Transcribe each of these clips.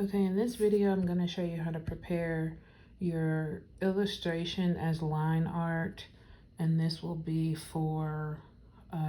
Okay, in this video, I'm going to show you how to prepare your illustration as line art, and this will be for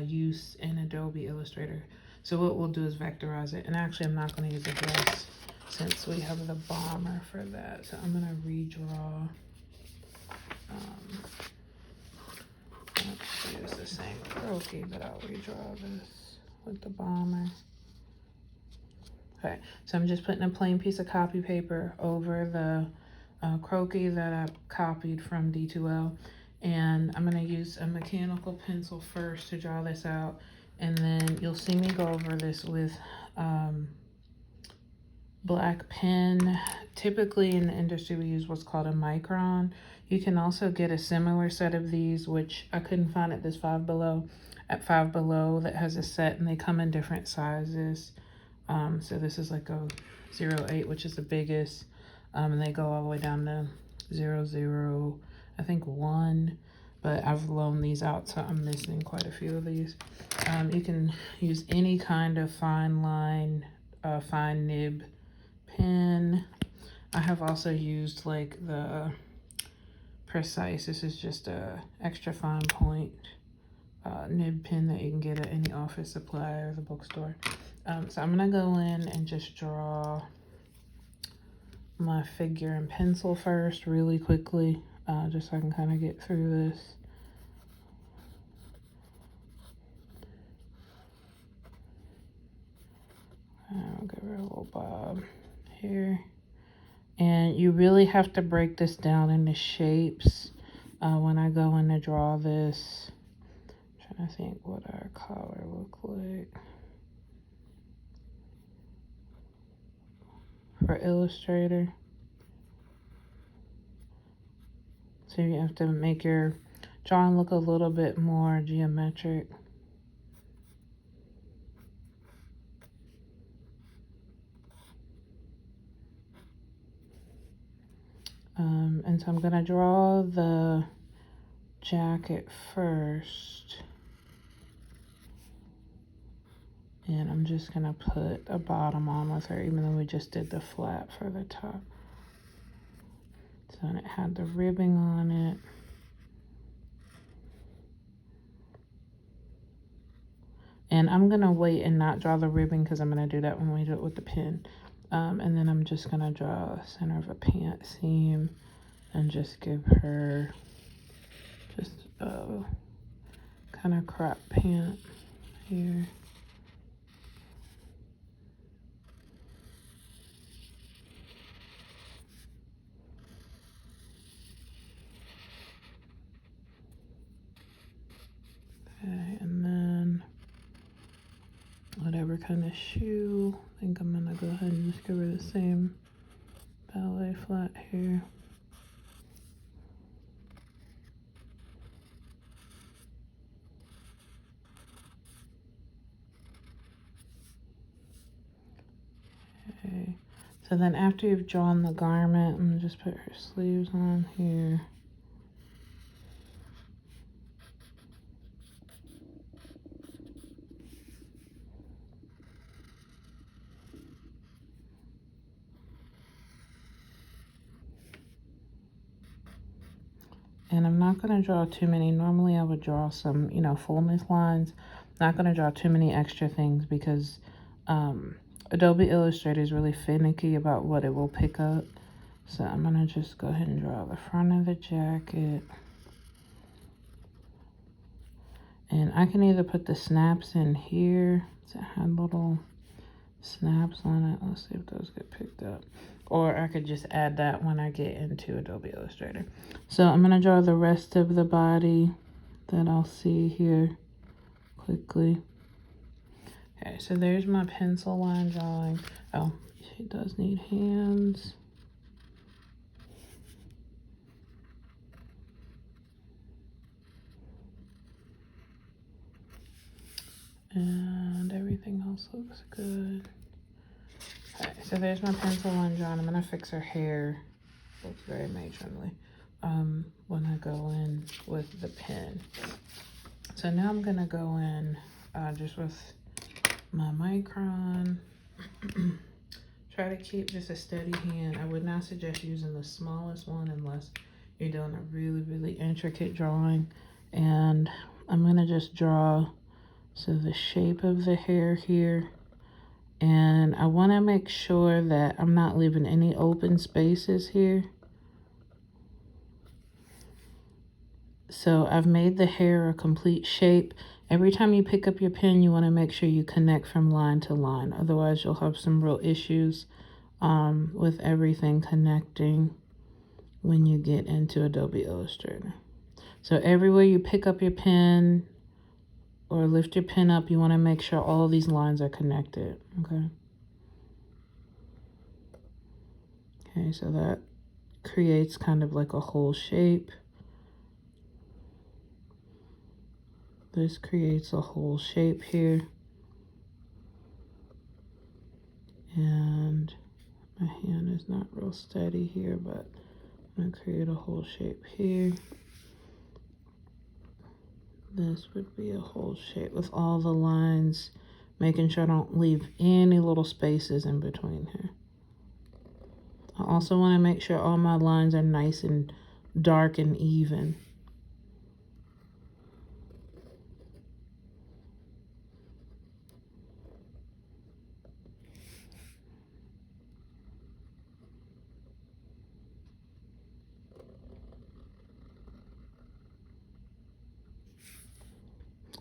use in Adobe Illustrator. So what we'll do is vectorize it, and actually I'm not going to use a brush since we have the bomber for that. So I'm going to redraw. Let's use the same croquis, but I'll redraw this with the bomber. Okay, so I'm just putting a plain piece of copy paper over the croquis that I copied from D2L, and I'm going to use a mechanical pencil first to draw this out, and then you'll see me go over this with black pen. Typically in the industry we use what's called a micron. You can also get a similar set of these, which I couldn't find at this Five Below, that has a set, and they come in different sizes. So this is like a 0.8, which is the biggest, and they go all the way down to 0.0, I think 1, but I've loaned these out, so I'm missing quite a few of these. You can use any kind of fine line, fine nib pen. I have also used like the Precise. This is just a extra fine point nib pen that you can get at any office supply or the bookstore. So I'm gonna go in and just draw my figure in pencil first really quickly, just so I can kind of get through this. I'll give her a little bob here. And you really have to break this down into shapes when I go in to draw this. I'm trying to think what our collar look like. For Illustrator. So you have to make your drawing look a little bit more geometric. And so I'm gonna draw the jacket first. And I'm just gonna put a bottom on with her, even though we just did the flap for the top. So it had the ribbing on it. And I'm gonna wait and not draw the ribbing because I'm gonna do that when we do it with the pen. And then I'm just gonna draw the center of a pant seam and just give her just a kind of crop pant here. Okay, and then whatever kind of shoe, I think I'm gonna go ahead and just give her the same ballet flat here. Okay, so then after you've drawn the garment, I'm gonna just put her sleeves on here. And I'm not going to draw too many. Normally I would draw some, you know, fullness lines. Not going to draw too many extra things because Adobe Illustrator is really finicky about what it will pick up. So I'm going to just go ahead and draw the front of the jacket. And I can either put the snaps in here. So it had little snaps on it. Let's see if those get picked up. Or I could just add that when I get into Adobe Illustrator. So I'm going to draw the rest of the body that I'll see here quickly. Okay, so there's my pencil line drawing. Oh, she does need hands. And everything else looks good. Okay, so there's my pencil line drawn. I'm gonna fix her hair. Looks very matronly. When I go in with the pen. So now I'm gonna go in just with my micron. Try to keep just a steady hand. I would not suggest using the smallest one unless you're doing a really, really intricate drawing. And I'm going to just draw, so the shape of the hair here. And I want to make sure that I'm not leaving any open spaces here. So I've made the hair a complete shape. Every time you pick up your pen, you want to make sure you connect from line to line. Otherwise, you'll have some real issues with everything connecting when you get into Adobe Illustrator. So everywhere you pick up your pen or lift your pen up, you want to make sure all of these lines are connected, okay? Okay, so that creates kind of like a whole shape. This creates a whole shape here. And my hand is not real steady here, but I'm going to create a whole shape here. This would be a whole shape with all the lines, making sure I don't leave any little spaces in between here. I also want to make sure all my lines are nice and dark and even.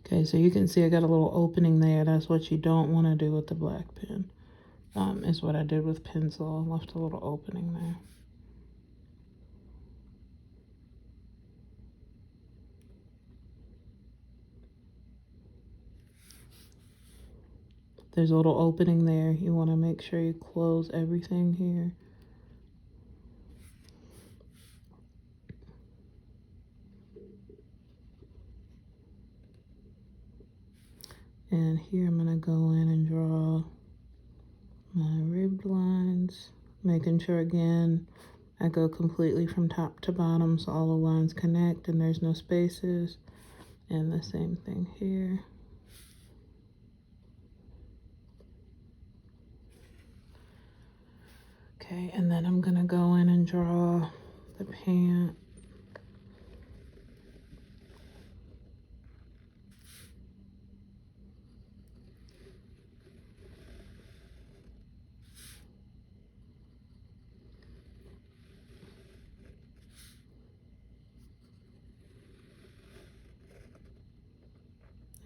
Okay, so you can see I got a little opening there. That's what you don't want to do with the black pen. Is what I did with pencil. I left a little opening there. There's a little opening there. You want to make sure you close everything here. And here I'm going to go in and draw my ribbed lines, making sure again I go completely from top to bottom so all the lines connect and there's no spaces. And the same thing here. Okay, and then I'm going to go in and draw the pant.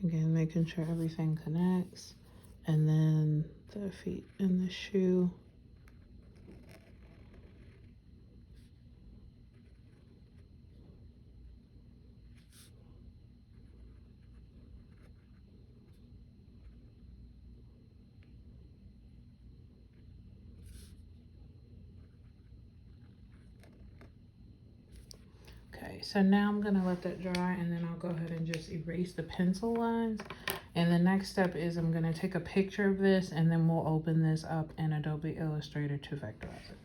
Again, making sure everything connects. And then the feet and the shoe. Okay, so now I'm gonna let that dry and then I'll go ahead and just erase the pencil lines. And the next step is I'm gonna take a picture of this and then we'll open this up in Adobe Illustrator to vectorize it.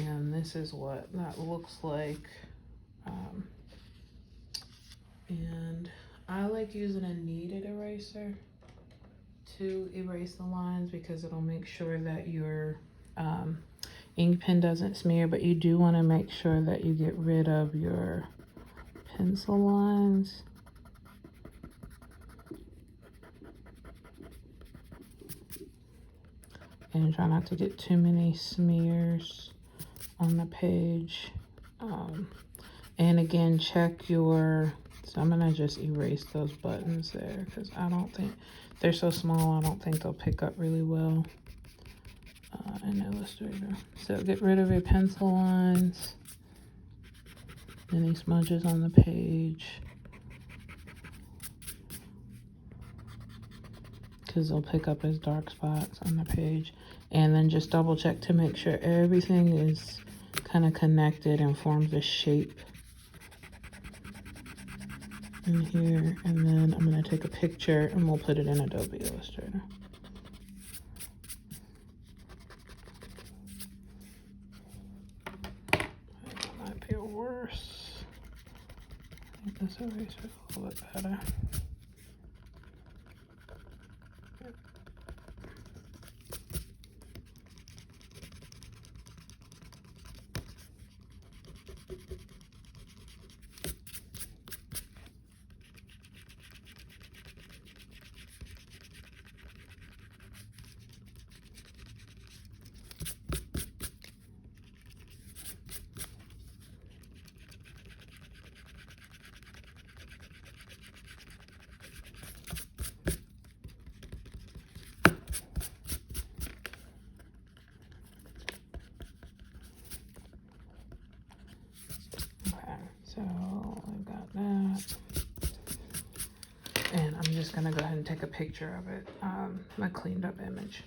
And this is what that looks like. And I like using a kneaded eraser to erase the lines because it'll make sure that your ink pen doesn't smear, but you do want to make sure that you get rid of your pencil lines. And try not to get too many smears on the page. And again, check your, so I'm gonna just erase those buttons there because I don't think, they're so small, I don't think they'll pick up really well in Illustrator. So get rid of your pencil lines, any smudges on the page, because they'll pick up as dark spots on the page. And then just double check to make sure everything is kind of connected and forms a shape in here. And then I'm going to take a picture and we'll put it in Adobe Illustrator. That might be worse. I think this eraser is a little bit better. gonna go ahead and take a picture of it, a cleaned up image.